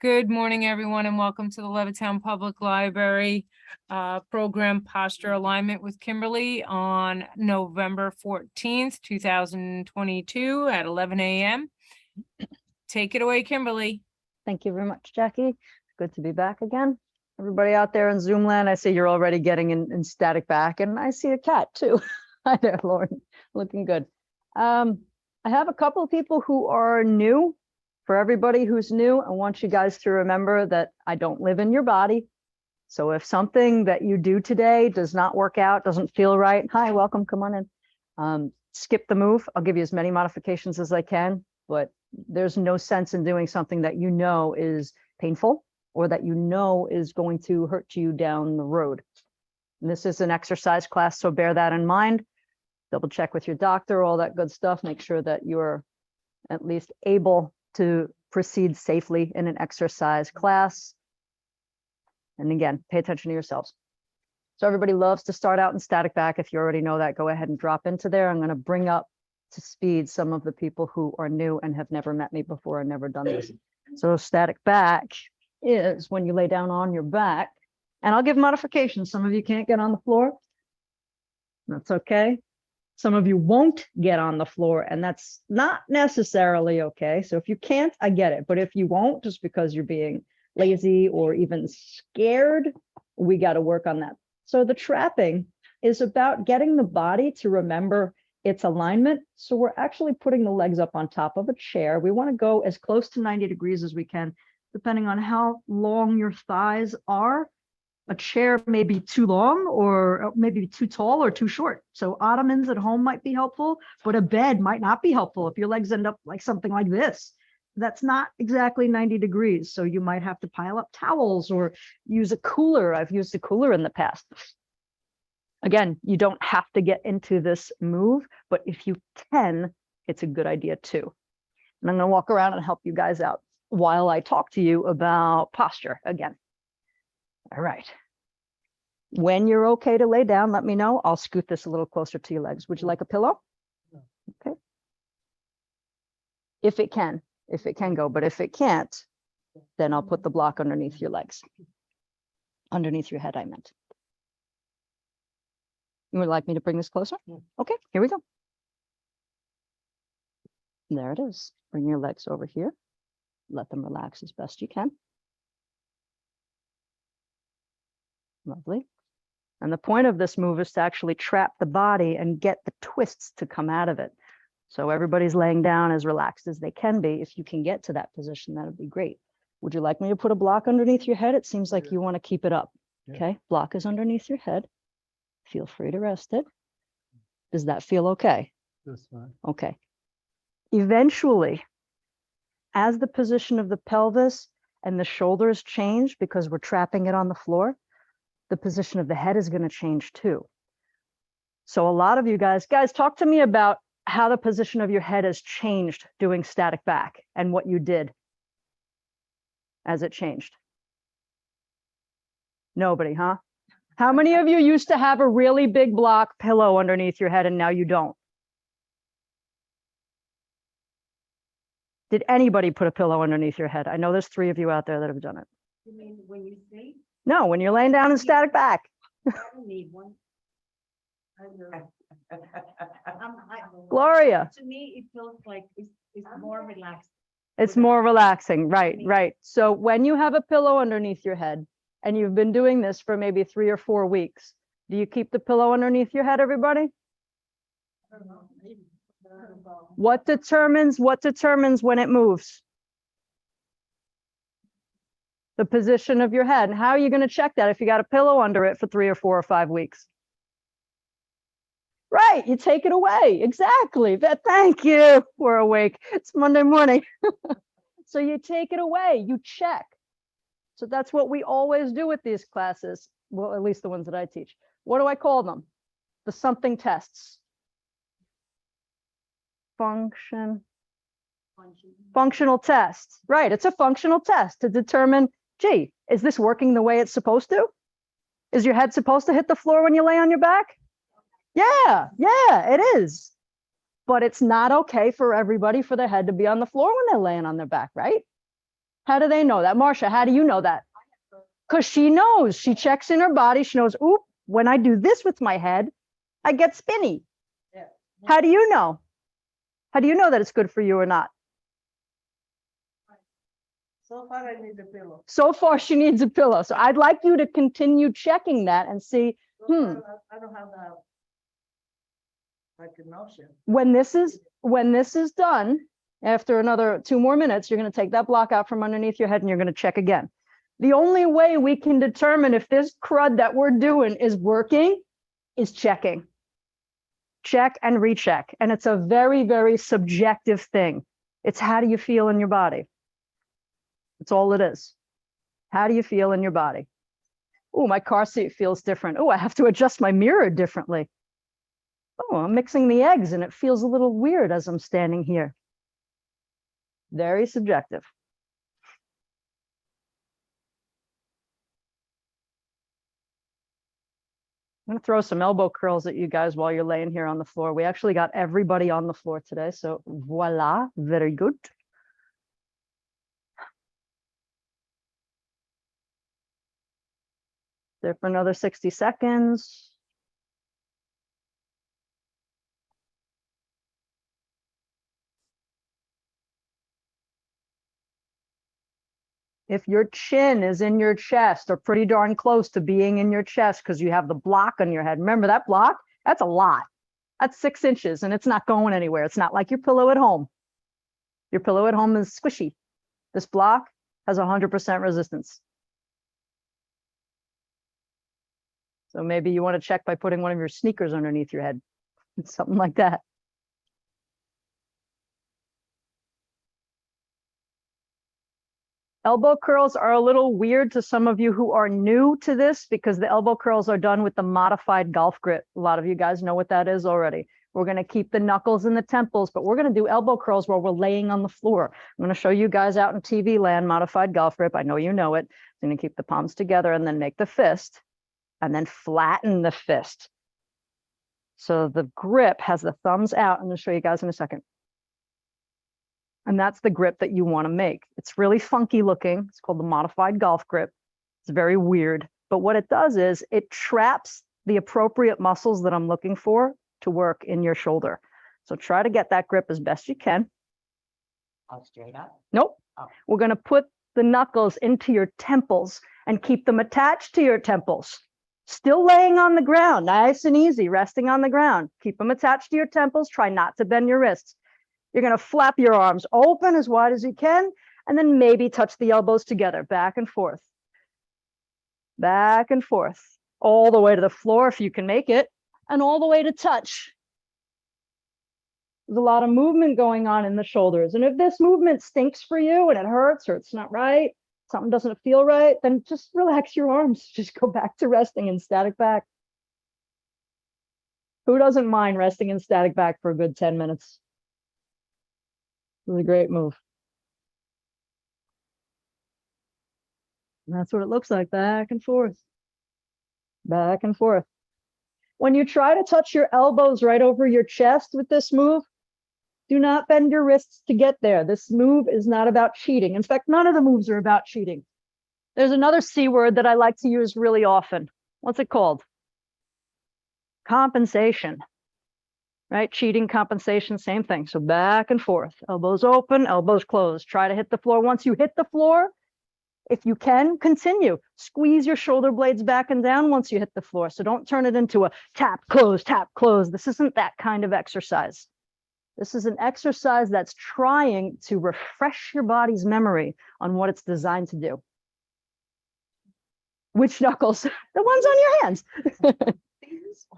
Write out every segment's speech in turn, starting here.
Good morning, everyone, and welcome to the Levittown Public Library program Posture Alignment with Kimberly on November 14th, 2022 at 11 a.m. Take it away, Kimberly. Thank you very much, Jackie. Good to be back again. Everybody out there in Zoom land, I see you're already getting in static back, and I see a cat too. Hi there, Lauren. Looking good. I have a couple of people who are new. For everybody who's new, I want you guys to remember that I don't live in your body. So if something that you do today does not work out, doesn't feel right, hi, welcome, come on in. Skip the move. I'll give you as many modifications as I can, but there's no sense in doing something that you know is painful or that you know is going to hurt you down the road. And this is an exercise class, so bear that in mind. Double check with your doctor, all that good stuff. Make sure that you're at least able to proceed safely in an exercise class. And again, pay attention to yourselves. So everybody loves to start out in static back. If you already know that, go ahead and drop into there. I'm going to bring up to speed some of the people who are new and have never met me before and never done this. So static back is when you lay down on your back, and I'll give modifications. Some of you can't get on the floor. That's okay. Some of you won't get on the floor, and that's not necessarily okay. So if you can't, I get it. But if you won't, just because you're being lazy or even scared, we got to work on that. So the trapping is about getting the body to remember its alignment. So we're actually putting the legs up on top of a chair. We want to go as close to 90 degrees as we can, depending on how long your thighs are. A chair may be too long or maybe too tall or too short. So ottomans at home might be helpful, but a bed might not be helpful if your legs end up like something like this. That's not exactly 90 degrees. So you might have to pile up towels or use a cooler. I've used a cooler in the past. Again, you don't have to get into this move, but if you can, it's a good idea too. And I'm going to walk around and help you guys out while I talk to you about posture again. All right. When you're okay to lay down, let me know. I'll scoot this a little closer to your legs. Would you like a pillow? Okay. If it can go, but if it can't, then I'll put the block underneath your legs. Underneath your head, I meant. You would like me to bring this closer? Okay, here we go. There it is. Bring your legs over here. Let them relax as best you can. Lovely. And the point of this move is to actually trap the body and get the twists to come out of it. So everybody's laying down as relaxed as they can be. If you can get to that position, that would be great. Would you like me to put a block underneath your head? It seems like you want to keep it up. Yeah. Okay, block is underneath your head. Feel free to rest it. Does that feel okay? That's fine. Okay. Eventually, as the position of the pelvis and the shoulders change because we're trapping it on the floor, the position of the head is going to change too. So a lot of you guys, talk to me about how the position of your head has changed doing static back and what you did as it changed. Nobody, huh? How many of you used to have a really big block pillow underneath your head and now you don't? Did anybody put a pillow underneath your head? I know there's 3 of you out there that have done it. You mean when you sleep? No, when you're laying down in static back. I don't need one. Gloria. To me, it feels like it's more relaxed. It's more relaxing, right, right. So when you have a pillow underneath your head and you've been doing this for maybe 3 or 4 weeks, do you keep the pillow underneath your head, everybody? I don't know, maybe. What determines when it moves? The position of your head. And how are you going to check that if you got a pillow under it for 3 or 4 or 5 weeks? Right, you take it away. Exactly. Thank you. We're awake. It's Monday morning. So you take it away, you check. So that's what we always do with these classes. Well, at least the ones that I teach. What do I call them? The something tests. Functional test. Right, it's a functional test to determine, gee, is this working the way it's supposed to? Is your head supposed to hit the floor when you lay on your back? Yeah, it is. But it's not okay for everybody for their head to be on the floor when they're laying on their back, right? How do they know that? Marcia, how do you know that? Because she knows. She checks in her body. She knows, oop, when I do this with my head, I get spinny. Yeah. How do you know? How do you know that it's good for you or not? So far I need a pillow. So far, she needs a pillow. So I'd like you to continue checking that and see, So Hmm. far, I don't have the, like a notion. when this is done, after another 2 more minutes, you're going to take that block out from underneath your head and you're going to check again. The only way we can determine if this crud that we're doing is working is checking. Check and recheck. And it's a very, very subjective thing. It's how do you feel in your body? That's all it is. How do you feel in your body? Oh, my car seat feels different. Oh, I have to adjust my mirror differently. Oh, I'm mixing the eggs and it feels a little weird as I'm standing here. Very subjective. I'm going to throw some elbow curls at you guys while you're laying here on the floor. We actually got everybody on the floor today. So voila, very good. There for another 60 seconds. If your chin is in your chest or pretty darn close to being in your chest because you have the block on your head, remember that block? That's a lot. That's 6 inches and it's not going anywhere. It's not like your pillow at home. Your pillow at home is squishy. This block has 100% resistance. So maybe you want to check by putting one of your sneakers underneath your head, something like that. Elbow curls are a little weird to some of you who are new to this because the elbow curls are done with the modified golf grip. A lot of you guys know what that is already. We're going to keep the knuckles and the temples, but we're going to do elbow curls while we're laying on the floor. I'm going to show you guys out in TV land, modified golf grip. I know you know it. I'm going to keep the palms together and then make the fist and then flatten the fist. So the grip has the thumbs out. I'm going to show you guys in a second. And that's the grip that you want to make. It's really funky looking. It's called the modified golf grip. It's very weird. But what it does is it traps the appropriate muscles that I'm looking for to work in your shoulder. So try to get that grip as best you can. Oh, straight up? Nope. Oh. We're going to put the knuckles into your temples and keep them attached to your temples. Still laying on the ground, nice and easy, resting on the ground. Keep them attached to your temples. Try not to bend your wrists. You're going to flap your arms open as wide as you can, and then maybe touch the elbows together, back and forth, all the way to the floor if you can make it, and all the way to touch. There's a lot of movement going on in the shoulders. And if this movement stinks for you and it hurts or it's not right, something doesn't feel right, then just relax your arms. Just go back to resting in static back. Who doesn't mind resting in static back for a good 10 minutes? This is a great move. And that's what it looks like, back and forth. Back and forth. When you try to touch your elbows right over your chest with this move, do not bend your wrists to get there. This move is not about cheating. In fact, none of the moves are about cheating. There's another C word that I like to use really often. What's it called? Compensation. Right? Cheating, compensation, same thing. So back and forth, elbows open, elbows closed. Try to hit the floor. Once you hit the floor, if you can, continue. Squeeze your shoulder blades back and down once you hit the floor. So don't turn it into a tap, close, tap, close. This isn't that kind of exercise. This is an exercise that's trying to refresh your body's memory on what it's designed to do. Which knuckles? The ones on your hands.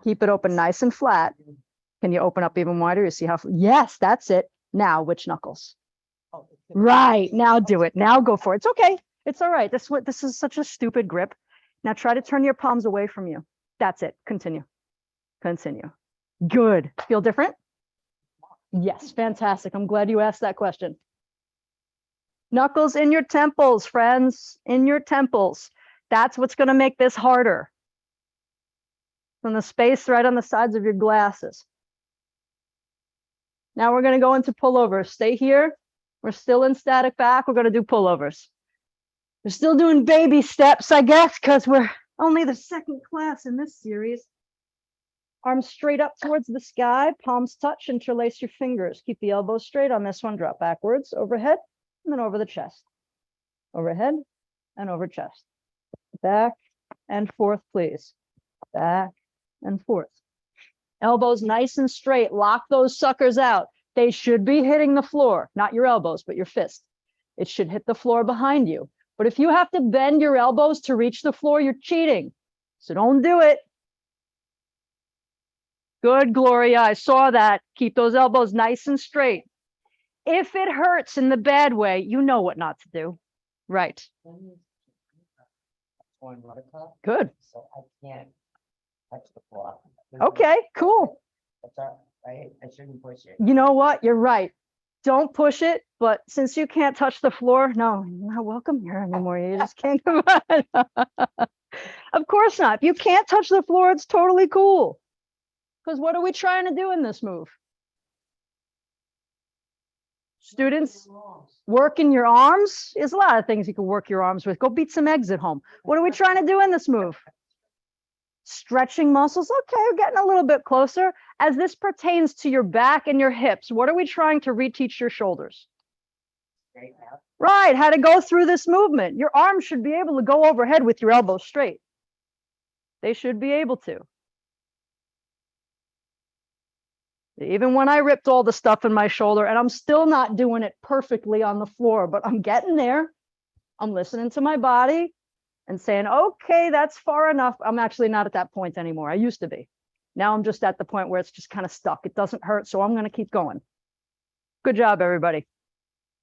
Keep it open nice and flat. Can you open up even wider? You see how, yes, that's it. Now, which knuckles? Right, now do it. Now go for it. It's okay. It's all right. This is such a stupid grip. Now try to turn your palms away from you. That's it. Continue. Continue. Good. Feel different? Yes, fantastic. I'm glad you asked that question. Knuckles in your temples, friends, in your temples. That's what's going to make this harder. From the space right on the sides of your glasses. Now we're going to go into pullovers. Stay here. We're still in static back. We're going to do pullovers. We're still doing baby steps, I guess, because we're only the second class in this series. Arms straight up towards the sky, palms touch, interlace your fingers. Keep the elbows straight on this one, drop backwards, overhead, and then over the chest. Overhead and over chest. Back and forth, please. Back and forth. Elbows nice and straight. Lock those suckers out. They should be hitting the floor, not your elbows, but your fist. It should hit the floor behind you. But if you have to bend your elbows to reach the floor, you're cheating. So don't do it. Good, Gloria. I saw that. Keep those elbows nice and straight. If it hurts in the bad way, you know what not to do. Right. One water cup, Good. so I can't touch the floor. Okay, cool. That's all right. I shouldn't push it. You know what? You're right. Don't push it. But since you can't touch the floor, no, you're not welcome here anymore. You just can't come on. Of course not. If you can't touch the floor, it's totally cool. Because what are we trying to do in this move? Students, working your arms. There's a lot of things you can work your arms with. Go beat some eggs at home. What are we trying to do in this move? Stretching muscles. Okay, we're getting a little bit closer. As this pertains to your back and your hips, what are we trying to reteach your shoulders? Straight out. Right, how to go through this movement. Your arms should be able to go overhead with your elbows straight. They should be able to. Even when I ripped all the stuff in my shoulder, and I'm still not doing it perfectly on the floor, but I'm getting there. I'm listening to my body and saying, okay, that's far enough. I'm actually not at that point anymore. I used to be. Now I'm just at the point where it's just kind of stuck. It doesn't hurt, so I'm going to keep going. Good job, everybody.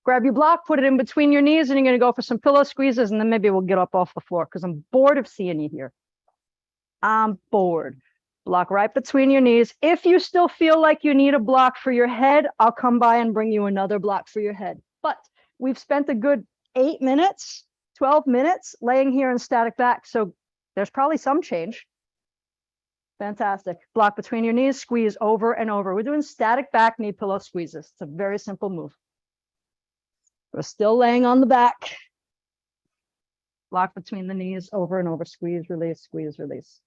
Grab your block, put it in between your knees, and you're going to go for some pillow squeezes, and then maybe we'll get up off the floor because I'm bored of seeing you here. I'm bored. Block right between your knees. If you still feel like you need a block for your head, I'll come by and bring you another block for your head. But we've spent a good 8 minutes, 12 minutes laying here in static back. So there's probably some change. Fantastic. Block between your knees, squeeze over and over. We're doing static back knee pillow squeezes. It's a very simple move. We're still laying on the back. Block between the knees, over and over, squeeze, release, squeeze, release.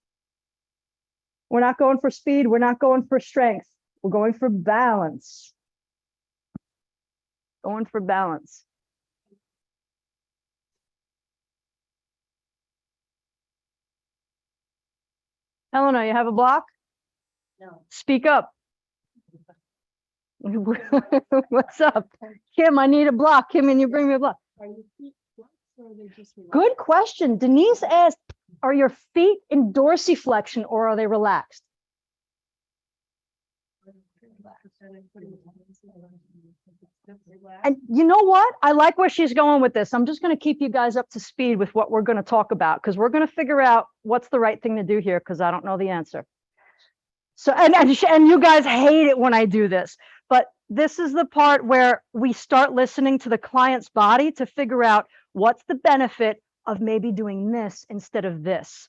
We're not going for speed. We're not going for strength. We're going for balance. Going for balance. Eleanor, you have a block? No. Speak up. What's up? Kim, I need a block. Kim, and you bring me a block. Are your feet flexed or are they just relaxed? Good question. Denise asked, are your feet in dorsiflexion or are they relaxed? And you know what? I like where she's going with this. I'm just going to keep you guys up to speed with what we're going to talk about because we're going to figure out what's the right thing to do here because I don't know the answer. So, and you guys hate it when I do this, but this is the part where we start listening to the client's body to figure out what's the benefit of maybe doing this instead of this.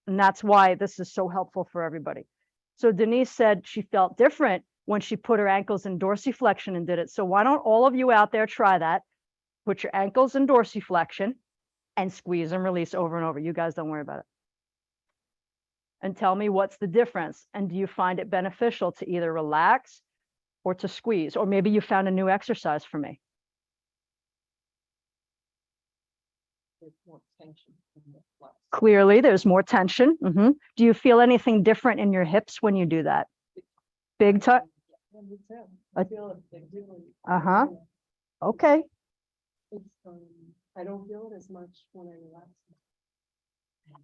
And that's why this is so helpful for everybody. So Denise said she felt different when she put her ankles in dorsiflexion and did it. So why don't all of you out there try that? Put your ankles in dorsiflexion and squeeze and release over and over. You guys don't worry about it. And tell me what's the difference. And do you find it beneficial to either relax or to squeeze? Or maybe you found a new exercise for me. There's more tension in the flex. Clearly, there's more tension. Do you feel anything different in your hips when you do that? Big time? Yeah, me too. I- I feel it big difference. Uh-huh. Okay. It's, I don't feel it as much when I relax.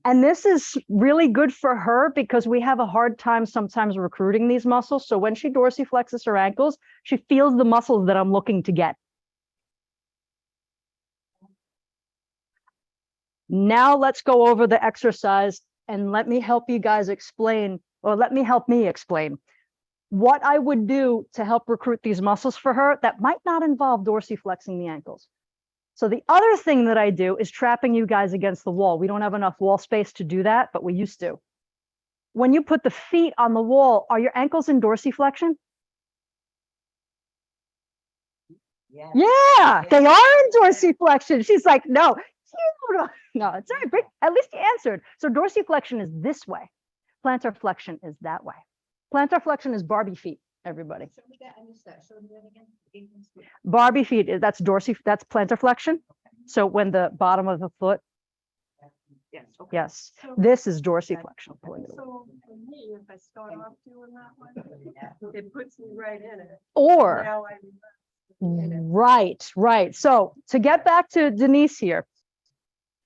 And this is really good for her because we have a hard time sometimes recruiting these muscles. So when she dorsiflexes her ankles, she feels the muscles that I'm looking to get. Now let's go over the exercise and let me help you guys explain, or let me help me explain what I would do to help recruit these muscles for her that might not involve dorsiflexing the ankles. So the other thing that I do is trapping you guys against the wall. We don't have enough wall space to do that, but we used to. When you put the feet on the wall, are your ankles in dorsiflexion? Yeah. Yeah, they are in dorsiflexion. She's like, no. cute. No, it's all right. Great. At least you answered. So dorsiflexion is this way. Plantar flexion is that way. Plantar flexion is Barbie feet, everybody. Show me that, I missed that, show me that again. Barbie feet, that's that's plantar flexion. So when the bottom of the foot, Yes, okay. yes, So- this is dorsiflexion. So for me, if I start off doing that one, it puts me right in it. Or, Now I. right. So to get back to Denise here,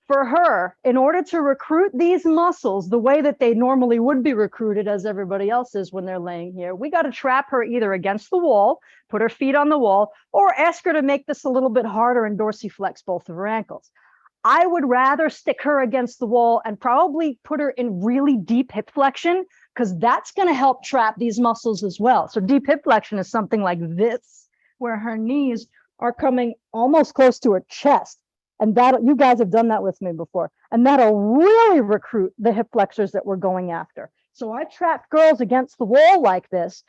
for her, in order to recruit these muscles the way that they normally would be recruited as everybody else is when they're laying here, we got to trap her either against the wall, put her feet on the wall, or ask her to make this a little bit harder and dorsiflex both of her ankles. I would rather stick her against the wall and probably put her in really deep hip flexion, because that's going to help trap these muscles as well. So deep hip flexion is something like this, where her knees are coming almost close to her chest. And that, you guys have done that with me before. And that'll really recruit the hip flexors that we're going after. So I trap girls against the wall like this,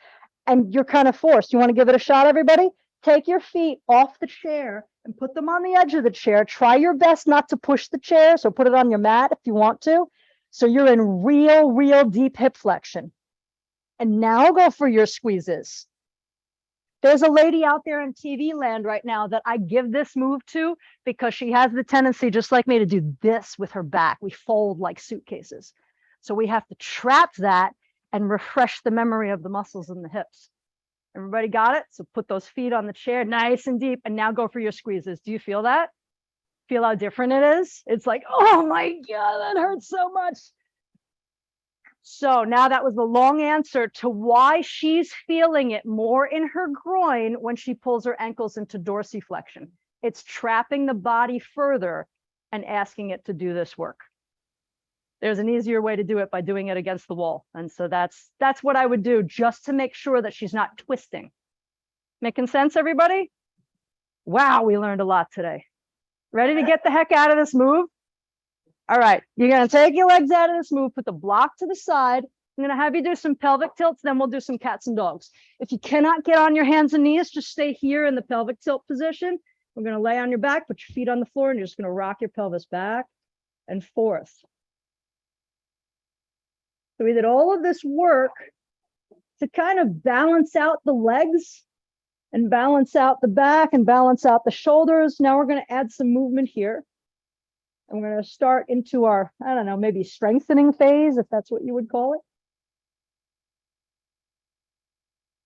and you're kind of forced. You want to give it a shot, everybody? Take your feet off the chair and put them on the edge of the chair. Try your best not to push the chair. So put it on your mat if you want to. So you're in real deep hip flexion. And now go for your squeezes. There's a lady out there in TV land right now that I give this move to because she has the tendency, just like me, to do this with her back. We fold like suitcases. So we have to trap that and refresh the memory of the muscles in the hips. Everybody got it? So put those feet on the chair nice and deep, and now go for your squeezes. Do you feel that? Feel how different it is? It's like, oh my God, that hurts so much. So now that was the long answer to why she's feeling it more in her groin when she pulls her ankles into dorsiflexion. It's trapping the body further and asking it to do this work. There's an easier way to do it by doing it against the wall. And so that's what I would do, just to make sure that she's not twisting. Making sense, everybody? Wow, we learned a lot today. Ready to get the heck out of this move? All right, you're gonna take your legs out of this move, put the block to the side. I'm gonna have you do some pelvic tilts, then we'll do some cats and dogs. If you cannot get on your hands and knees, just stay here in the pelvic tilt position. We're gonna lay on your back, put your feet on the floor, and you're just gonna rock your pelvis back and forth. So we did all of this work to kind of balance out the legs and balance out the back and balance out the shoulders. Now we're gonna add some movement here. And we're going to start into our, I don't know, maybe strengthening phase, if that's what you would call it.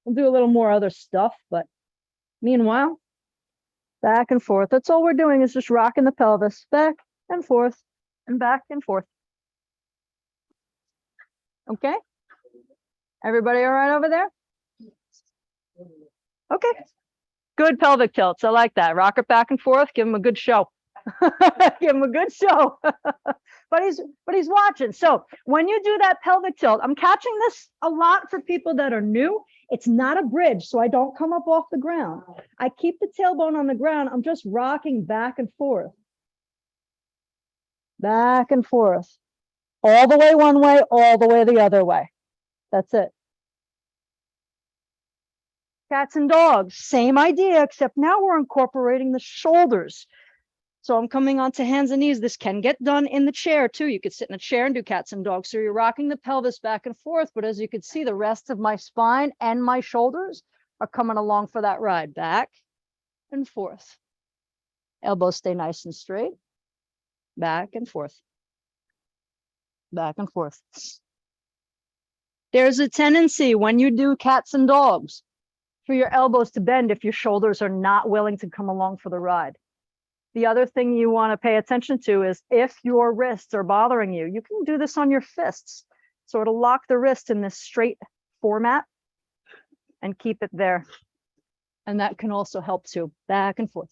We'll do a little more other stuff, but meanwhile, back and forth. That's all we're doing, is just rocking the pelvis back and forth and back and forth. Okay? Everybody all right over there? Okay. Good pelvic tilts. I like that. Rock it back and forth. Give them a good show. Give him a good show. but he's watching. So when you do that pelvic tilt, I'm catching this a lot for people that are new. It's not a bridge, so I don't come up off the ground. I keep the tailbone on the ground. I'm just rocking back and forth. Back and forth. All the way one way, all the way the other way. That's it. Cats and dogs, same idea, except now we're incorporating the shoulders. So I'm coming onto hands and knees. This can get done in the chair too. You could sit in a chair and do cats and dogs. So you're rocking the pelvis back and forth. But as you can see, the rest of my spine and my shoulders are coming along for that ride. Back and forth. Elbows stay nice and straight. Back and forth. Back and forth. There's a tendency when you do cats and dogs for your elbows to bend if your shoulders are not willing to come along for the ride. The other thing you want to pay attention to is if your wrists are bothering you, you can do this on your fists. Sort of lock the wrist in this straight format and keep it there. And that can also help too. Back and forth.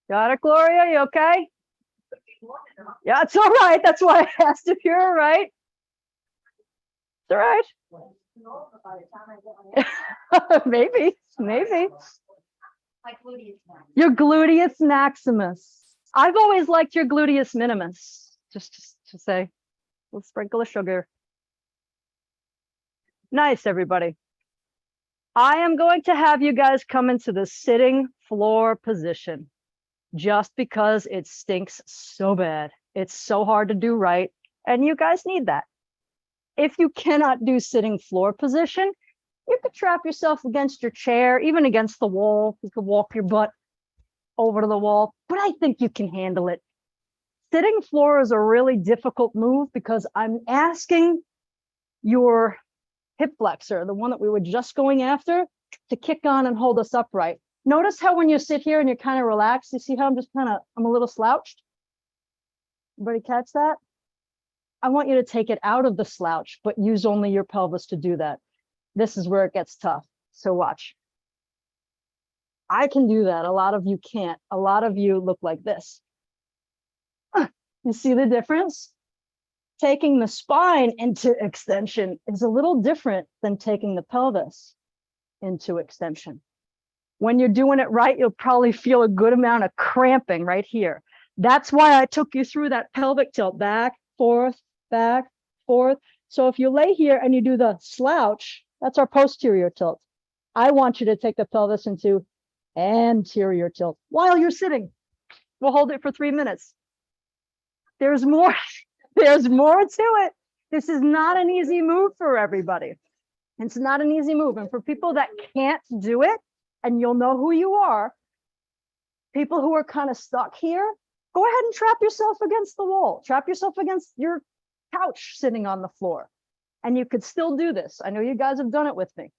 Got it, Gloria? You okay? Yeah, it's all right. That's why I asked if you're all right. It's all right. Maybe. Your gluteus maximus. I've always liked your gluteus minimus. Just to say, we'll sprinkle of sugar. Nice, everybody. I am going to have you guys come into the sitting floor position just because it stinks so bad. It's so hard to do right, and you guys need that. If you cannot do sitting floor position, you could trap yourself against your chair, even against the wall. You could walk your butt over to the wall, but I think you can handle it. Sitting floor is a really difficult move because I'm asking your hip flexor, the one that we were just going after, to kick on and hold us upright. Notice how when you sit here and you're kind of relaxed, you see how I'm a little slouched? Everybody catch that? I want you to take it out of the slouch, but use only your pelvis to do that. This is where it gets tough. So watch. I can do that. A lot of you can't. A lot of you look like this. You see the difference? Taking the spine into extension is a little different than taking the pelvis into extension. When you're doing it right, you'll probably feel a good amount of cramping right here. That's why I took you through that pelvic tilt, back, forth, back, forth. So if you lay here and you do the slouch, that's our posterior tilt. I want you to take the pelvis into anterior tilt while you're sitting. We'll hold it for 3 minutes. There's more. There's more to it. This is not an easy move for everybody. It's not an easy move. And for people that can't do it, and you'll know who you are, people who are kind of stuck here, go ahead and trap yourself against the wall. Trap yourself against your couch sitting on the floor. And you could still do this. I know you guys have done it with me.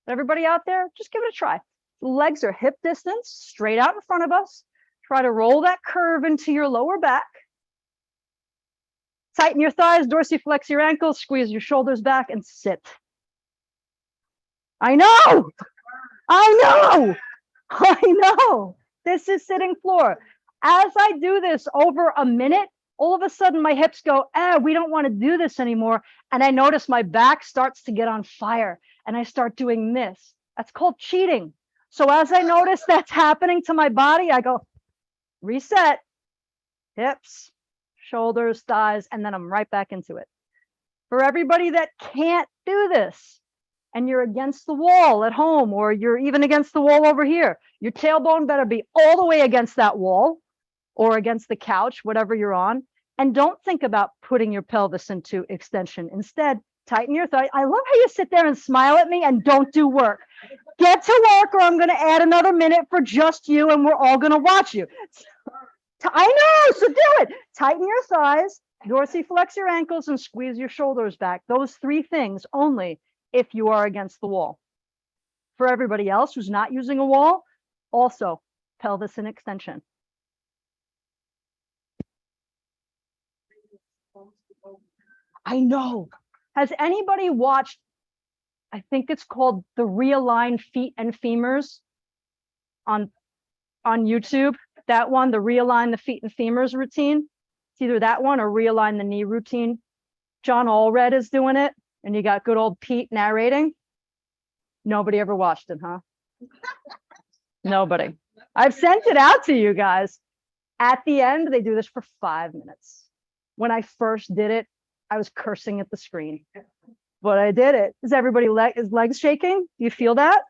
Everybody out there, just give it a try. The legs are hip distance, straight out in front of us. Try to roll that curve into your lower back. Tighten your thighs, dorsiflex your ankles, squeeze your shoulders back and sit. I know. This is sitting floor. As I do this over a minute, all of a sudden my hips go, we don't want to do this anymore. And I notice my back starts to get on fire and I start doing this. That's called cheating. So as I notice that's happening to my body, I go, reset, hips, shoulders, thighs, and then I'm right back into it. For everybody that can't do this, and you're against the wall at home, or you're even against the wall over here, your tailbone better be all the way against that wall or against the couch, whatever you're on. And don't think about putting your pelvis into extension. Instead, tighten your thigh. I love how you sit there and smile at me and don't do work. Get to work, or I'm going to add another minute for just you, and we're all going to watch you. I know, so do it. Tighten your thighs, dorsiflex your ankles, and squeeze your shoulders back. Those 3 things only if you are against the wall. For everybody else who's not using a wall, also pelvis in extension. I know. Has anybody watched, I think it's called the Realign Feet and Femurs on YouTube? That one, the Realign the Feet and Femurs routine. It's either that one or Realign the Knee routine. John Allred is doing it, and you got good old Pete narrating. Nobody ever watched it, huh? Nobody. I've sent it out to you guys. At the end, they do this for 5 minutes. When I first did it, I was cursing at the screen, but I did it. Is everybody is legs shaking? Do you feel that?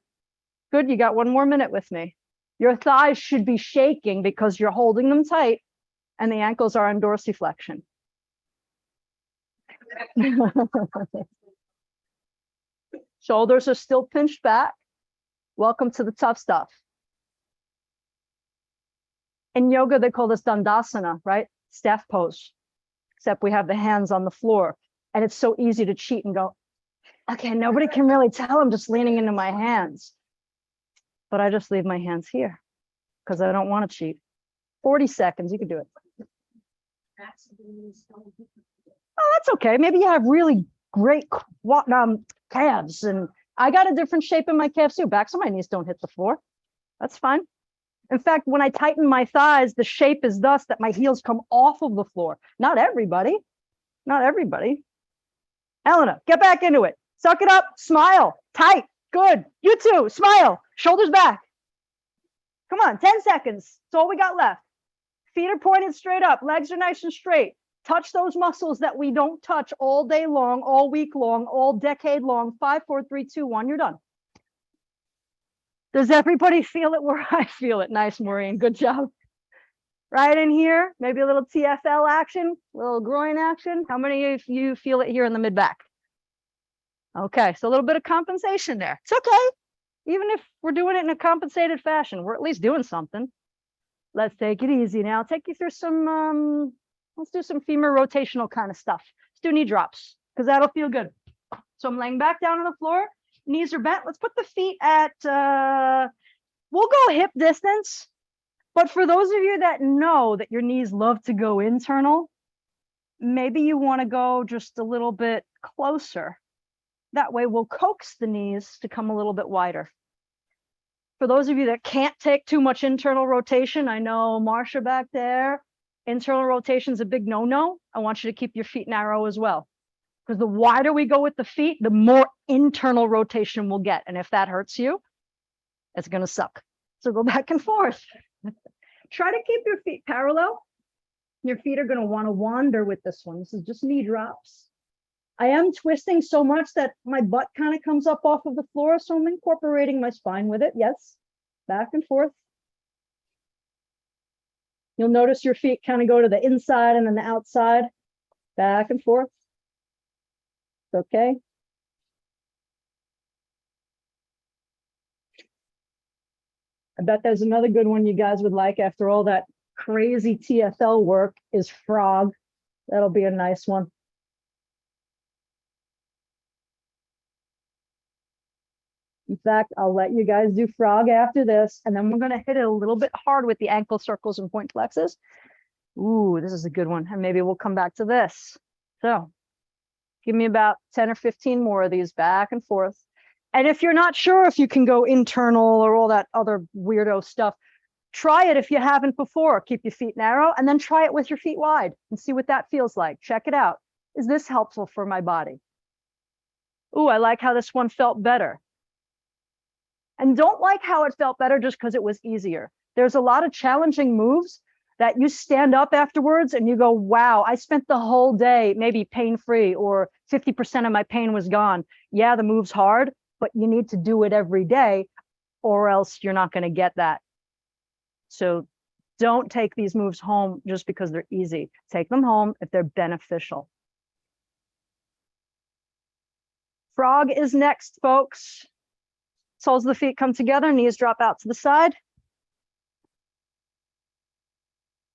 Good, you got 1 more minute with me. Your thighs should be shaking because you're holding them tight and the ankles are on dorsiflexion. Shoulders are still pinched back. Welcome to the tough stuff. In yoga, they call this dandasana, right? Staff pose, except we have the hands on the floor. And it's so easy to cheat and go, okay, nobody can really tell I'm just leaning into my hands. But I just leave my hands here because I don't want to cheat. 40 seconds, you can do it. Oh, that's okay. Maybe you have really great calves, and I got a different shape in my calves too. Backs of my knees don't hit the floor. That's fine. In fact, when I tighten my thighs, the shape is thus that my heels come off of the floor. Not everybody. Not everybody. Elena, get back into it. Suck it up. Smile. Tight. Good. You too. Smile. Shoulders back. Come on. 10 seconds. That's all we got left. Feet are pointed straight up. Legs are nice and straight. Touch those muscles that we don't touch all day long, all week long, all decade long. 5, 4, 3, 2, 1. You're done. Does everybody feel it where I feel it? Nice, Maureen. Good job. Right in here, maybe a little TFL action, little groin action. How many of you feel it here in the mid back? Okay, so a little bit of compensation there. It's okay. Even if we're doing it in a compensated fashion, we're at least doing something. Let's take it easy now. I'll take you through some, let's do some femur rotational kind of stuff. Let's do knee drops because that'll feel good. So I'm laying back down on the floor, knees are bent. Let's put the feet at, we'll go hip distance. But for those of you that know that your knees love to go internal, maybe you want to go just a little bit closer. That way we'll coax the knees to come a little bit wider. For those of you that can't take too much internal rotation, I know Marsha back there, internal rotation is a big no-no. I want you to keep your feet narrow as well. Because the wider we go with the feet, the more internal rotation we'll get. And if that hurts you, it's going to suck. So go back and forth. Try to keep your feet parallel. Your feet are going to want to wander with this one. This is just knee drops. I am twisting so much that my butt kind of comes up off of the floor. So I'm incorporating my spine with it. Yes. Back and forth. You'll notice your feet kind of go to the inside and then the outside. Back and forth. It's okay. I bet there's another good one you guys would like after all that crazy TFL work is frog. That'll be a nice one. In fact, I'll let you guys do frog after this, and then we're going to hit it a little bit hard with the ankle circles and point flexes. Ooh, this is a good one. And maybe we'll come back to this. So give me about 10 or 15 more of these back and forth. And if you're not sure if you can go internal or all that other weirdo stuff, try it if you haven't before. Keep your feet narrow and then try it with your feet wide and see what that feels like. Check it out. Is this helpful for my body? Ooh, I like how this one felt better. And don't like how it felt better just because it was easier. There's a lot of challenging moves that you stand up afterwards and you go, wow, I spent the whole day maybe pain-free or 50% of my pain was gone. Yeah, the move's hard, but you need to do it every day or else you're not going to get that. So don't take these moves home just because they're easy. Take them home if they're beneficial. Frog is next, folks. Soles of the feet come together, knees drop out to the side.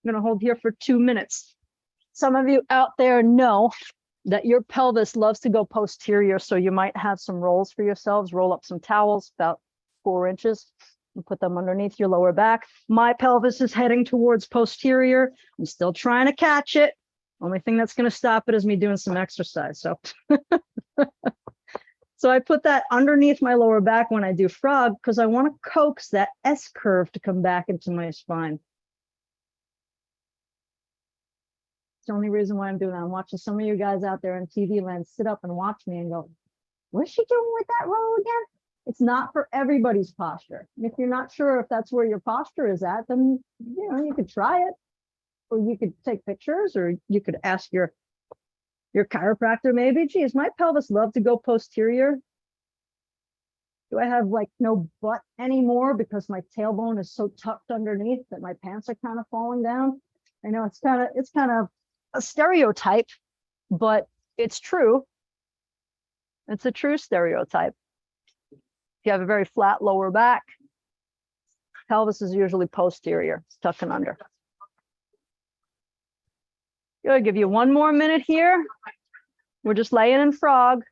I'm going to hold here for 2 minutes. Some of you out there know that your pelvis loves to go posterior, so you might have some rolls for yourselves. Roll up some towels about 4 inches and put them underneath your lower back. My pelvis is heading towards posterior. I'm still trying to catch it. Only thing that's going to stop it is me doing some exercise. So I put that underneath my lower back when I do frog because I want to coax that S curve to come back into my spine. It's the only reason why I'm doing that. I'm watching some of you guys out there in TV land sit up and watch me and go, what's she doing with that roll again? It's not for everybody's posture. And if you're not sure if that's where your posture is at, then you could try it. Or you could take pictures, or you could ask your chiropractor maybe, geez, my pelvis love to go posterior. Do I have like no butt anymore because my tailbone is so tucked underneath that my pants are kind of falling down? I know it's kind of a stereotype, but it's true. It's a true stereotype. If you have a very flat lower back, pelvis is usually posterior, it's tucking under. Good, give you 1 more minute here. We're just laying in frog.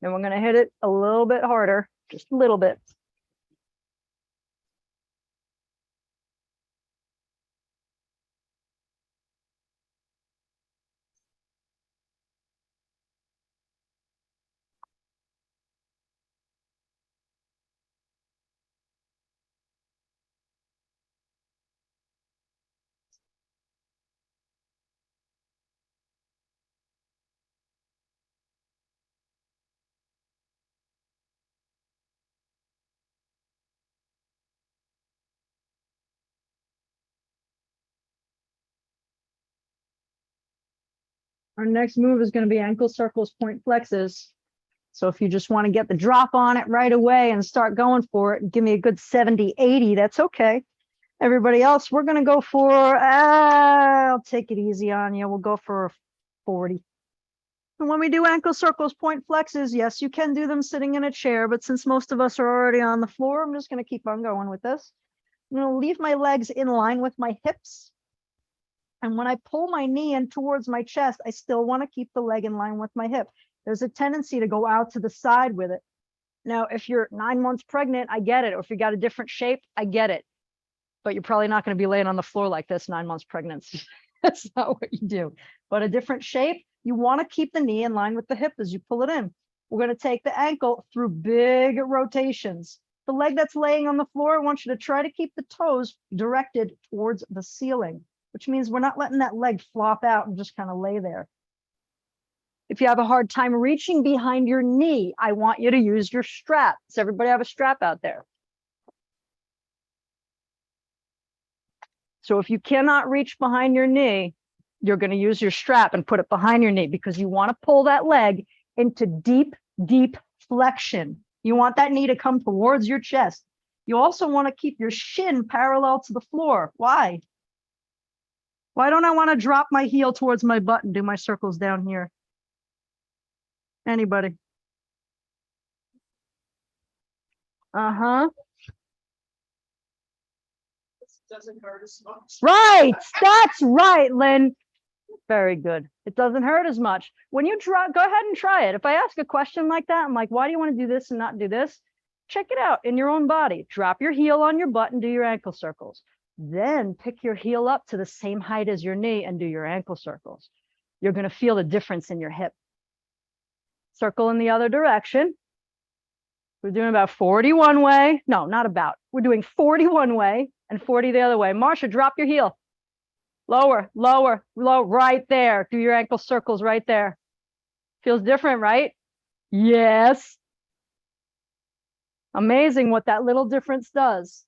And we're gonna hit it a little bit harder, just a little bit. Our next move is going to be ankle circles, point flexes. So if you just want to get the drop on it right away and start going for it, and give me a good 70, 80, that's okay. Everybody else, we're going to go for, I'll take it easy on you. We'll go for 40. And when we do ankle circles, point flexes, yes, you can do them sitting in a chair, but since most of us are already on the floor, I'm just going to keep on going with this. I'm going to leave my legs in line with my hips. And when I pull my knee in towards my chest, I still want to keep the leg in line with my hip. There's a tendency to go out to the side with it. Now, if you're 9 months pregnant, I get it. Or if you got a different shape, I get it. But you're probably not going to be laying on the floor like this 9 months pregnant. That's not what you do. But a different shape, you want to keep the knee in line with the hip as you pull it in. We're going to take the ankle through big rotations. The leg that's laying on the floor, I want you to try to keep the toes directed towards the ceiling, which means we're not letting that leg flop out and just kind of lay there. If you have a hard time reaching behind your knee, I want you to use your strap. Does everybody have a strap out there? So if you cannot reach behind your knee, you're going to use your strap and put it behind your knee because you want to pull that leg into deep, deep flexion. You want that knee to come towards your chest. You also want to keep your shin parallel to the floor. Why? Why don't I want to drop my heel towards my butt and do my circles down here? Anybody? Uh-huh. Doesn't hurt as much. Right. That's right, Lynn. Very good. It doesn't hurt as much. When you draw, go ahead and try it. If I ask a question like that, I'm like, why do you want to do this and not do this? Check it out in your own body. Drop your heel on your butt and do your ankle circles. Then pick your heel up to the same height as your knee and do your ankle circles. You're going to feel the difference in your hip. Circle in the other direction. We're doing about 40 one way. No, not about. We're doing 40 one way and 40 the other way. Marsha, drop your heel. Lower, lower, low, right there. Do your ankle circles right there. Feels different, right? Yes. Amazing what that little difference does.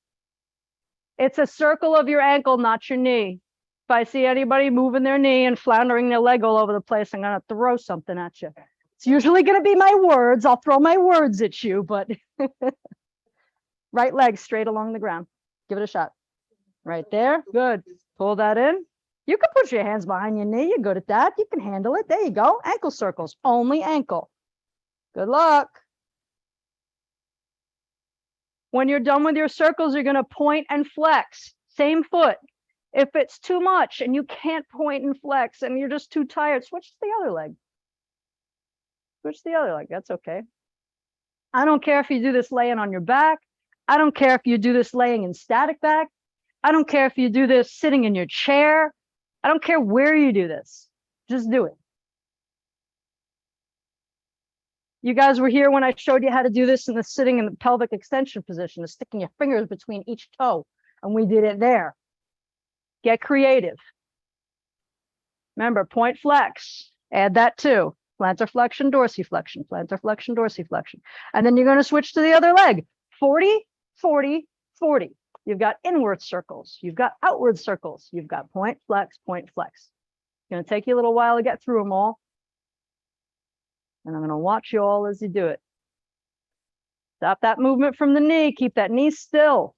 It's a circle of your ankle, not your knee. If I see anybody moving their knee and floundering their leg all over the place, I'm going to throw something at you. It's usually going to be my words. I'll throw my words at you, but right leg straight along the ground. Give it a shot. Right there. Good. Pull that in. You can put your hands behind your knee. You're good at that. You can handle it. There you go. Ankle circles. Only ankle. Good luck. When you're done with your circles, you're going to point and flex. Same foot. If it's too much and you can't point and flex and you're just too tired, switch to the other leg. Switch to the other leg. That's okay. I don't care if you do this laying on your back. I don't care if you do this laying in static back. I don't care if you do this sitting in your chair. I don't care where you do this. Just do it. You guys were here when I showed you how to do this in the sitting in the pelvic extension position, the sticking your fingers between each toe, and we did it there. Get creative. Remember, point flex. Add that too. Plantar flexion, dorsiflexion, plantar flexion, dorsiflexion. And then you're going to switch to the other leg. 40, 40, 40. You've got inward circles. You've got outward circles. You've got point, flex, point, flex. It's going to take you a little while to get through them all. And I'm going to watch you all as you do it. Stop that movement from the knee. Keep that knee still.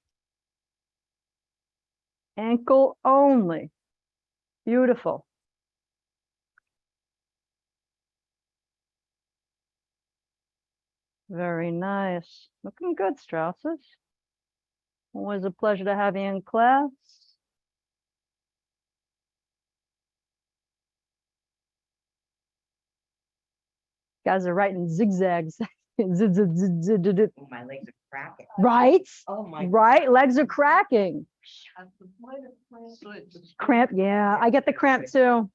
Ankle only. Beautiful. Very nice. Looking good, Strausses. Always a pleasure to have you in class. Guys are writing zigzags. My legs are cracking. Right? Oh my. Right? Legs are cracking. Cramp. Yeah, I get the cramp too.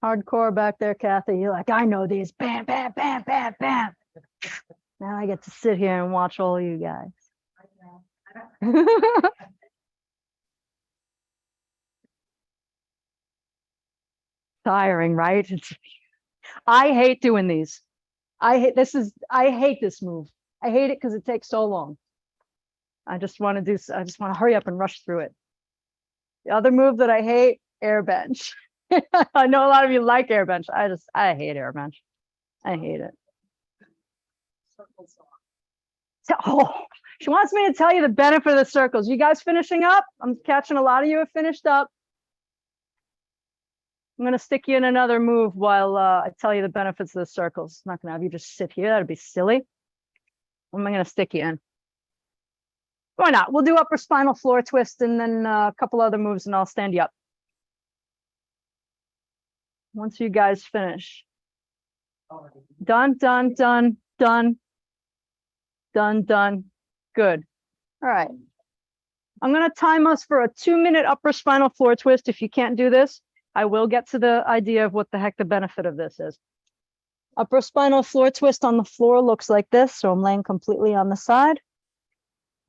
Hardcore back there, Kathy. You're like, I know these. Bam, bam, bam, bam, bam. Now I get to sit here and watch all you guys. Tiring, right? I hate doing these. I hate this move. I hate it because it takes so long. I just want to hurry up and rush through it. The other move that I hate, air bench. I know a lot of you like air bench. I hate air bench. I hate it. Circles off. So, oh, she wants me to tell you the benefit of the circles. You guys finishing up? I'm catching a lot of you have finished up. I'm going to stick you in another move while I tell you the benefits of the circles. I'm not going to have you just sit here. That'd be silly. What am I going to stick you in? Why not? We'll do upper spinal floor twist and then a couple other moves and I'll stand you up. Once you guys finish. Done, done, done, done. Done, done. Good. All right. I'm going to time us for a 2-minute upper spinal floor twist. If you can't do this, I will get to the idea of what the heck the benefit of this is. Upper spinal floor twist on the floor looks like this. So I'm laying completely on the side.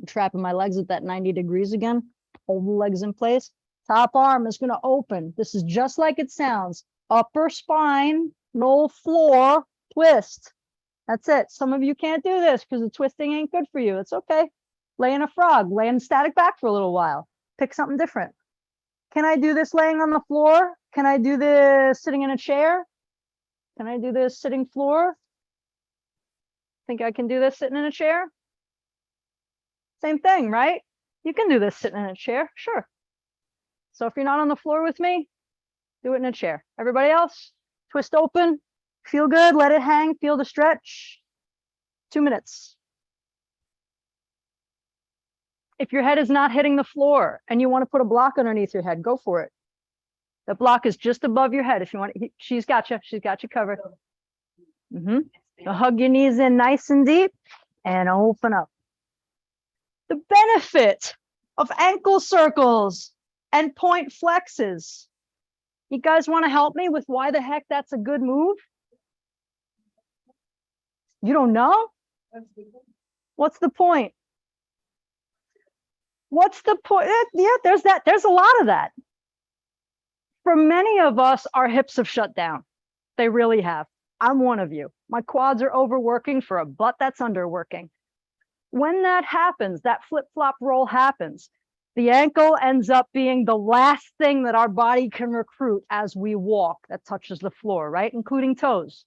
I'm trapping my legs at that 90 degrees again. Hold the legs in place. Top arm is going to open. This is just like it sounds. Upper spine, no floor, twist. That's it. Some of you can't do this because the twisting ain't good for you. It's okay. Lay in a frog, lay in static back for a little while. Pick something different. Can I do this laying on the floor? Can I do this sitting in a chair? Can I do this sitting floor? Think I can do this sitting in a chair? Same thing, right? You can do this sitting in a chair, sure. So if you're not on the floor with me, do it in a chair. Everybody else, twist open, feel good, let it hang, feel the stretch. 2 minutes. If your head is not hitting the floor and you want to put a block underneath your head, go for it. The block is just above your head. If you want, she's got you covered. Hug your knees in nice and deep and open up. The benefit of ankle circles and point flexes. You guys want to help me with why the heck that's a good move? You don't know? What's the point? What's the point? Yeah, there's that. There's a lot of that. For many of us, our hips have shut down. They really have. I'm one of you. My quads are overworking for a butt that's underworking. When that happens, that flip-flop roll happens, the ankle ends up being the last thing that our body can recruit as we walk that touches the floor, right? Including toes.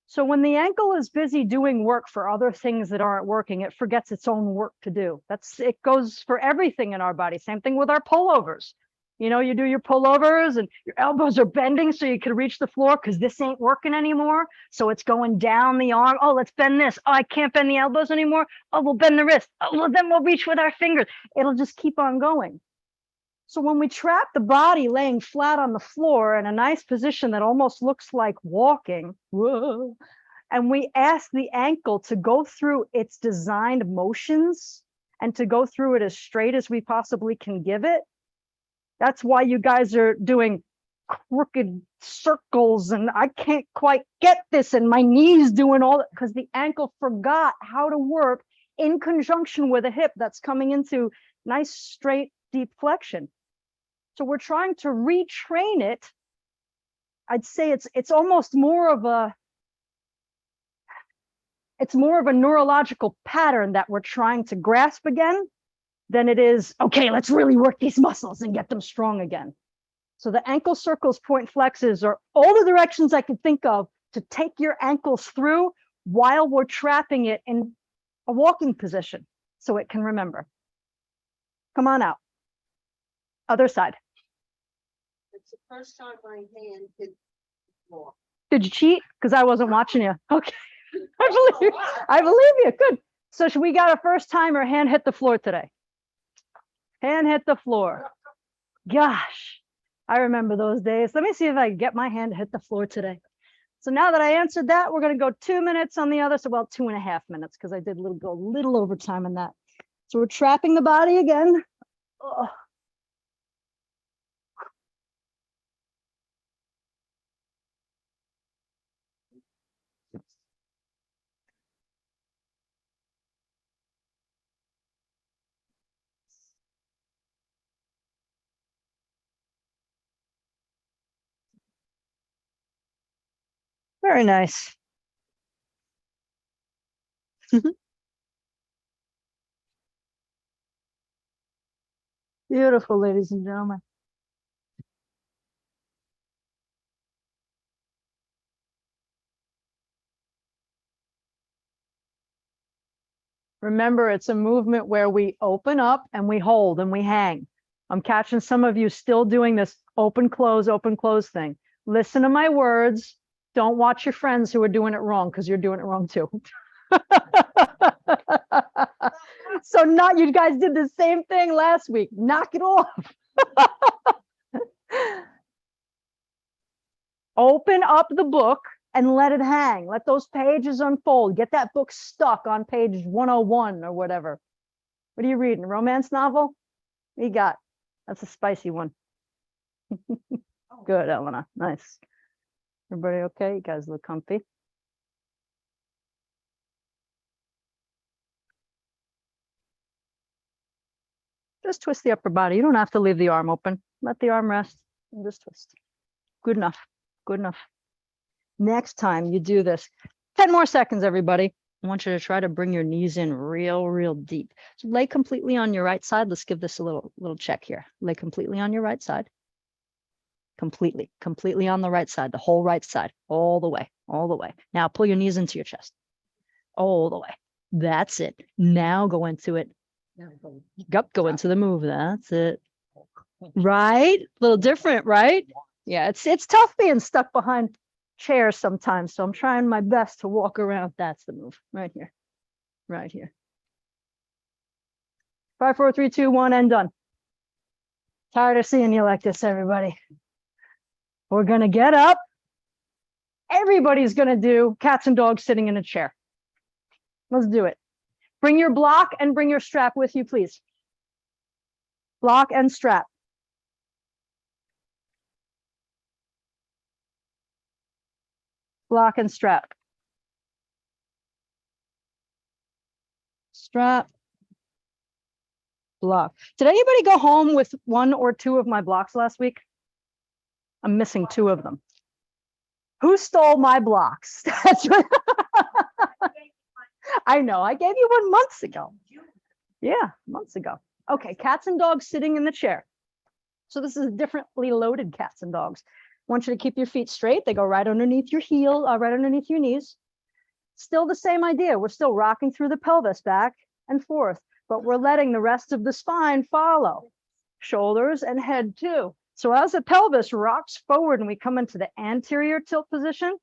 So when the ankle is busy doing work for other things that aren't working, it forgets its own work to do. It goes for everything in our body. Same thing with our pullovers. You know, you do your pullovers and your elbows are bending so you can reach the floor because this ain't working anymore. So it's going down the arm. Oh, let's bend this. Oh, I can't bend the elbows anymore. Oh, we'll bend the wrist. Oh, well, then we'll reach with our fingers. It'll just keep on going. So when we trap the body laying flat on the floor in a nice position that almost looks like walking, whoa, and we ask the ankle to go through its designed motions and to go through it as straight as we possibly can give it, that's why you guys are doing crooked circles and I can't quite get this and my knees doing all that because the ankle forgot how to work in conjunction with a hip that's coming into nice, straight, deep flexion. So we're trying to retrain it. I'd say it's almost more of a neurological pattern that we're trying to grasp again than it is, okay, let's really work these muscles and get them strong again. So the ankle circles, point flexes are all the directions I can think of to take your ankles through while we're trapping it in a walking position so it can remember. Come on out. Other side. It's the first time my hand hit the floor. Did you cheat? Because I wasn't watching you. Okay. I believe you. Good. So should we got a first timer hand hit the floor today? Hand hit the floor. Gosh, I remember those days. Let me see if I can get my hand to hit the floor today. So now that I answered that, we're going to go 2 minutes on the other. So, well, 2.5 minutes because I did go a little overtime on that. So we're trapping the body again. Oh. Very nice. Beautiful, ladies and gentlemen. Remember, it's a movement where we open up and we hold and we hang. I'm catching some of you still doing this open, close thing. Listen to my words. Don't watch your friends who are doing it wrong because you're doing it wrong too. So not you guys did the same thing last week. Knock it off. Open up the book and let it hang. Let those pages unfold. Get that book stuck on page 101 or whatever. What are you reading? Romance novel? What you got? That's a spicy one. Good, Elena. Nice. Everybody okay? You guys look comfy. Just twist the upper body. You don't have to leave the arm open. Let the arm rest and just twist. Good enough. Good enough. Next time you do this, 10 more seconds, everybody. I want you to try to bring your knees in real deep. So lay completely on your right side. Let's give this a little check here. Lay completely on your right side. Completely on the right side, the whole right side, all the way. Now pull your knees into your chest. All the way. That's it. Now go into it. Yep, go into the move. That's it. Right? A little different, right? Yeah, it's tough being stuck behind chairs sometimes. So I'm trying my best to walk around. That's the move right here. Right here. 5, 4, 3, 2, 1, and done. Tired of seeing you like this, everybody. We're going to get up. Everybody's going to do cats and dogs sitting in a chair. Let's do it. Bring your block and bring your strap with you, please. Block and strap. Block and strap. Strap. Block. Did anybody go home with 1 or 2 of my blocks last week? I'm missing 2 of them. Who stole my blocks? That's right. I know, I gave you one months ago. Yeah, months ago. Okay, cats and dogs sitting in the chair. So this is differently loaded cats and dogs. I want you to keep your feet straight. They go right underneath your heel, right underneath your knees. Still the same idea. We're still rocking through the pelvis back and forth, but we're letting the rest of the spine follow. Shoulders and head too. So as the pelvis rocks forward and we come into the anterior tilt position,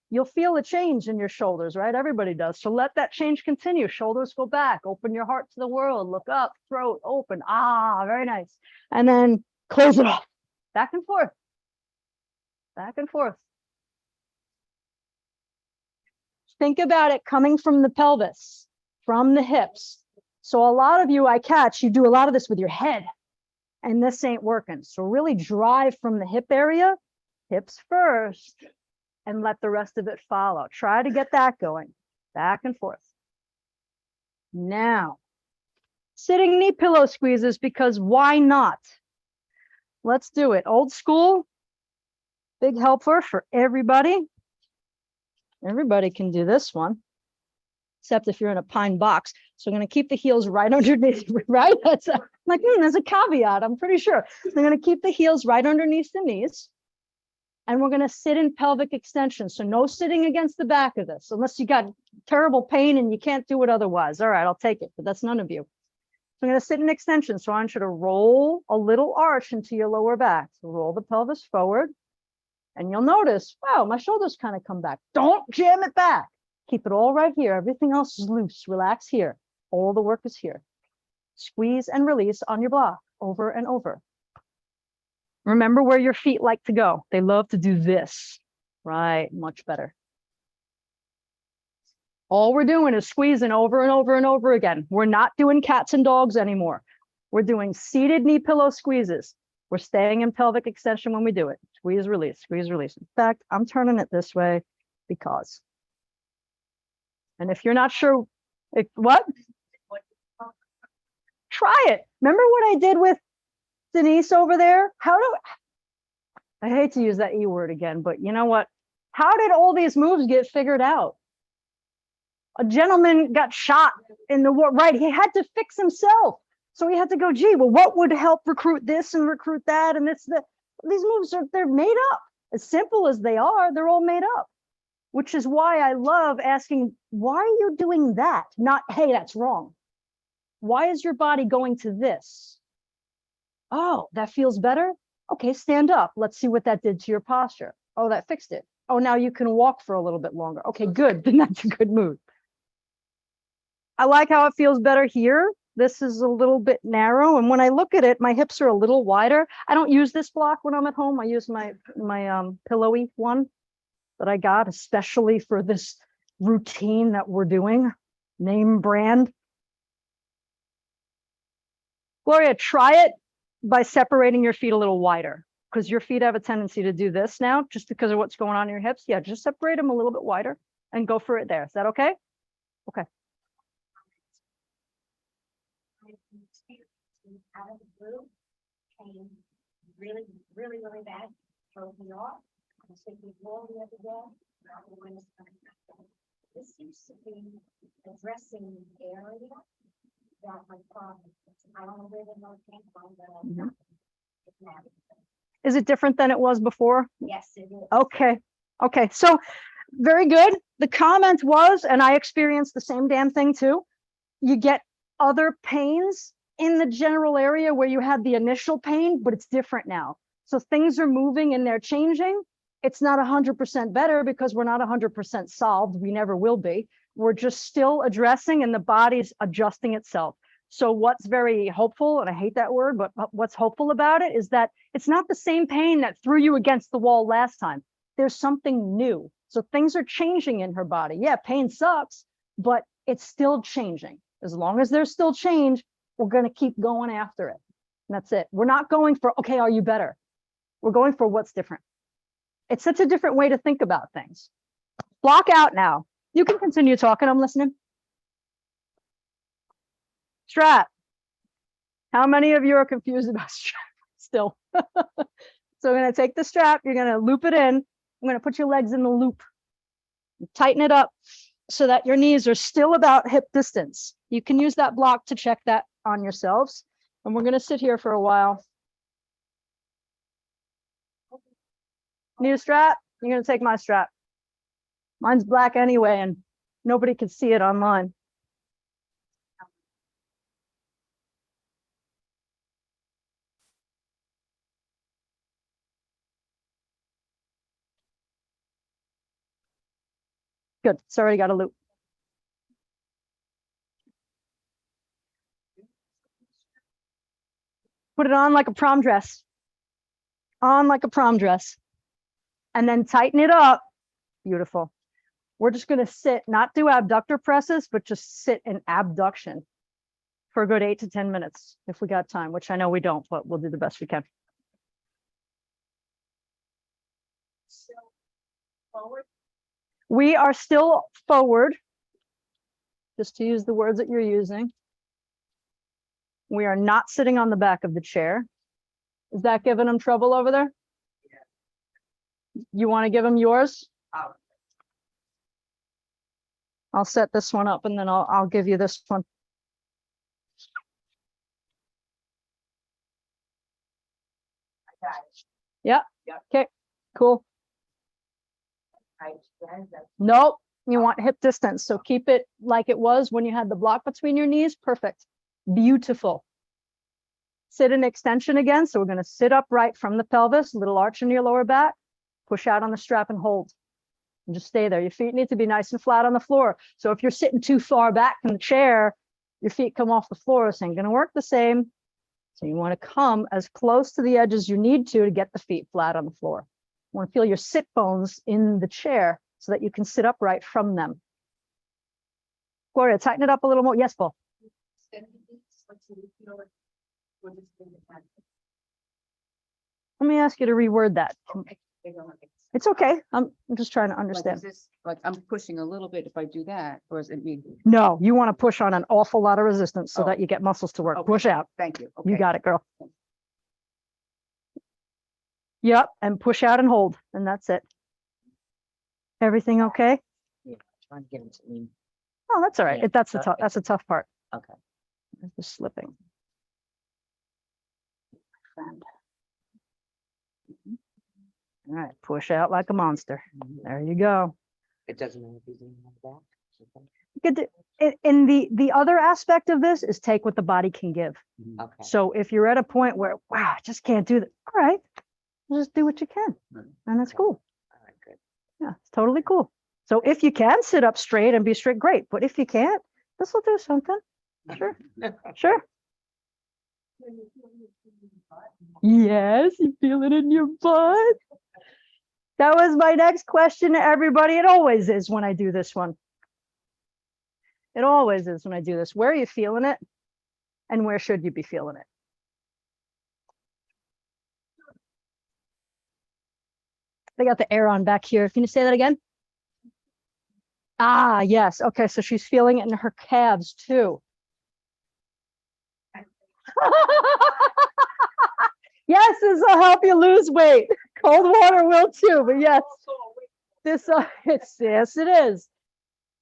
you'll feel a change in your shoulders, right? Everybody does. So let that change continue. Shoulders go back. Open your heart to the world. Look up, throat open. Ah, very nice. And then close it off. Back and forth. Back and forth. Think about it coming from the pelvis, from the hips. So a lot of you I catch, you do a lot of this with your head. And this ain't working. So really drive from the hip area, hips first, and let the rest of it follow. Try to get that going, back and forth. Now, sitting knee pillow squeezes, because why not? Let's do it. Old school, big helper for everybody. Everybody can do this one, except if you're in a pine box. So I'm going to keep the heels right underneath, right? That's like, there's a caveat, I'm pretty sure. So I'm going to keep the heels right underneath the knees. And we're going to sit in pelvic extension. So no sitting against the back of this, unless you got terrible pain and you can't do it otherwise. All right, I'll take it, but that's none of you. So I'm going to sit in extension. So I want you to roll a little arch into your lower back. So roll the pelvis forward. And you'll notice, wow, my shoulders kind of come back. Don't jam it back. Keep it all right here. Everything else is loose. Relax here. All the work is here. Squeeze and release on your block over and over. Remember where your feet like to go. They love to do this. Right, much better. All we're doing is squeezing over and over and over again. We're not doing cats and dogs anymore. We're doing seated knee pillow squeezes. We're staying in pelvic extension when we do it. Squeeze, release, squeeze, release. In fact, I'm turning it this way because. And if you're not sure, what? Try it. Remember what I did with Denise over there? I hate to use that E word again, but you know what? How did all these moves get figured out? A gentleman got shot in the war, right? He had to fix himself. So we had to go, gee, well, what would help recruit this and recruit that? And these moves they're made up. As simple as they are, they're all made up, which is why I love asking, why are you doing that? Not, hey, that's wrong. Why is your body going to this? Oh, that feels better. Okay, stand up. Let's see what that did to your posture. Oh, that fixed it. Oh, now you can walk for a little bit longer. Okay, good. Then that's a good move. I like how it feels better here. This is a little bit narrow. And when I look at it, my hips are a little wider. I don't use this block when I'm at home. I use my pillowy one that I got, especially for this routine that we're doing, name brand. Gloria, try it by separating your feet a little wider, because your feet have a tendency to do this now, just because of what's going on in your hips. Yeah, just separate them a little bit wider and go for it there. Is that okay? Okay. Out of the blue, came really, really, really bad, drove me off. I was thinking, well, the other day, this seems to be addressing the area that my problem. I don't know where the note came from, but it matters. Is it different than it was before? Yes, it is. Okay. Okay. So very good. The comment was, and I experienced the same damn thing too. You get other pains in the general area where you had the initial pain, but it's different now. So things are moving and they're changing. It's not 100% better because we're not 100% solved. We never will be. We're just still addressing and the body's adjusting itself. So what's very hopeful, and I hate that word, but what's hopeful about it is that it's not the same pain that threw you against the wall last time. There's something new. So things are changing in her body. Yeah, pain sucks, but it's still changing. As long as there's still change, we're going to keep going after it. And that's it. We're not going for, okay, are you better? We're going for what's different. It's such a different way to think about things. Block out now. You can continue talking. I'm listening. Strap. How many of you are confused about strap still? So I'm going to take the strap. You're going to loop it in. I'm going to put your legs in the loop. Tighten it up so that your knees are still about hip distance. You can use that block to check that on yourselves. And we're going to sit here for a while. Need a strap? You're going to take my strap. Mine's black anyway, and nobody can see it online. Good. It's already got a loop. Put it on like a prom dress. On like a prom dress. And then tighten it up. Beautiful. We're just going to sit, not do abductor presses, but just sit in abduction for a good 8 to 10 minutes if we got time, which I know we don't, but we'll do the best we can. So, forward. We are still forward, just to use the words that you're using. We are not sitting on the back of the chair. Is that giving them trouble over there? Yeah. You want to give them yours? I'll set this one up and then I'll give you this one. Yeah. Okay, cool. Nope, you want hip distance. So keep it like it was when you had the block between your knees. Perfect. Beautiful. Sit in extension again. So we're going to sit upright from the pelvis, little arch in your lower back, push out on the strap and hold. And just stay there. Your feet need to be nice and flat on the floor. So if you're sitting too far back from the chair, your feet come off the floor. This ain't going to work the same. So you want to come as close to the edge as you need to get the feet flat on the floor. You want to feel your sit bones in the chair so that you can sit upright from them. Gloria, tighten it up a little more. Yes, Paul. Let me ask you to reword that. It's okay. I'm just trying to understand. Like, is this, like, I'm pushing a little bit if I do that, or is it me? No, you want to push on an awful lot of resistance so Oh. that you get muscles to work. Okay. Push out. Thank you. You Okay. got it, girl. Yep, and push out and hold, and that's it. Everything okay? Trying to get him to lean. Oh, that's all right. Yeah, That's the tough part. Okay. It's just slipping. friend. All right, push out like a monster. There you go. It doesn't matter if he's in the back. Good to- in the other aspect of this is take what the body can give. Okay. So if you're at a point where, wow, I just can't do that, all right, just do what you can. And that's cool. All right, good. Yeah, it's totally cool. So if you can sit up straight and be straight, great. But if you can't, this will do something. Sure, sure. Yes, you feel it in your butt. That was my next question to everybody. It always is when I do this one. It always is when I do this. Where are you feeling it? And where should you be feeling it? They got the air on back here. Can you say that again? Ah, yes. Okay, so she's feeling it in her calves too. Yes, this will help you lose weight. Cold water will too, but yes, yes, it is.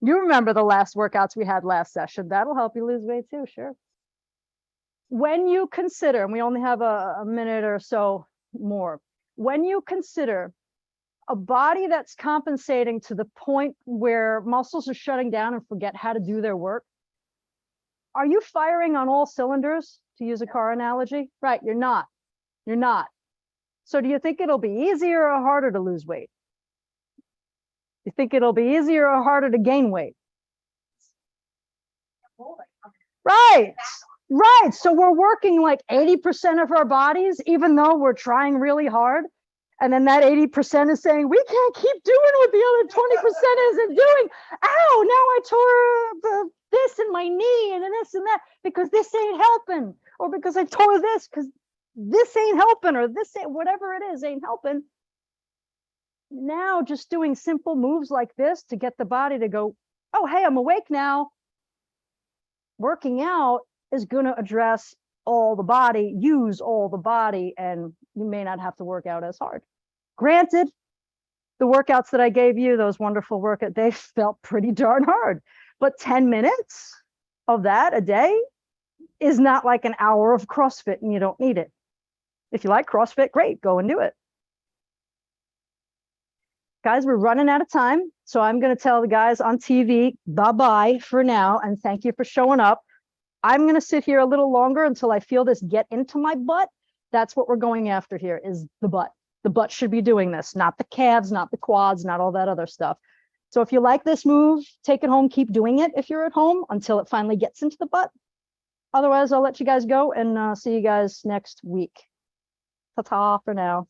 You remember the last workouts we had last session. That'll help you lose weight too, sure. When you consider, and we only have a minute or so more, when you consider a body that's compensating to the point where muscles are shutting down and forget how to do their work, are you firing on all cylinders, to use a car analogy? Right, you're not. You're not. So do you think it'll be easier or harder to lose weight? You think it'll be easier or harder to gain weight? Right, right. So we're working like 80% of our bodies, even though we're trying really hard. And then that 80% is saying, we can't keep doing what the other 20% isn't doing. Ow, now I tore this in my knee and this and that because this ain't helping. Or because I tore this because this ain't helping, or this ain't, whatever it is, ain't helping. Now just doing simple moves like this to get the body to go, oh, hey, I'm awake now. Working out is going to address all the body, use all the body, and you may not have to work out as hard. Granted, the workouts that I gave you, those wonderful workouts, they felt pretty darn hard, but 10 minutes of that a day is not like an hour of CrossFit, and you don't need it. If you like CrossFit, great, go and do it. Guys, we're running out of time, so I'm going to tell the guys on TV bye-bye for now, and thank you for showing up. I'm going to sit here a little longer until I feel this get into my butt. That's what we're going after here, is the butt. The butt should be doing this, not the calves, not the quads, not all that other stuff. So if you like this move, take it home, keep doing it if you're at home until it finally gets into the butt. Otherwise, I'll let you guys go and see you guys next week. Ta-ta for now.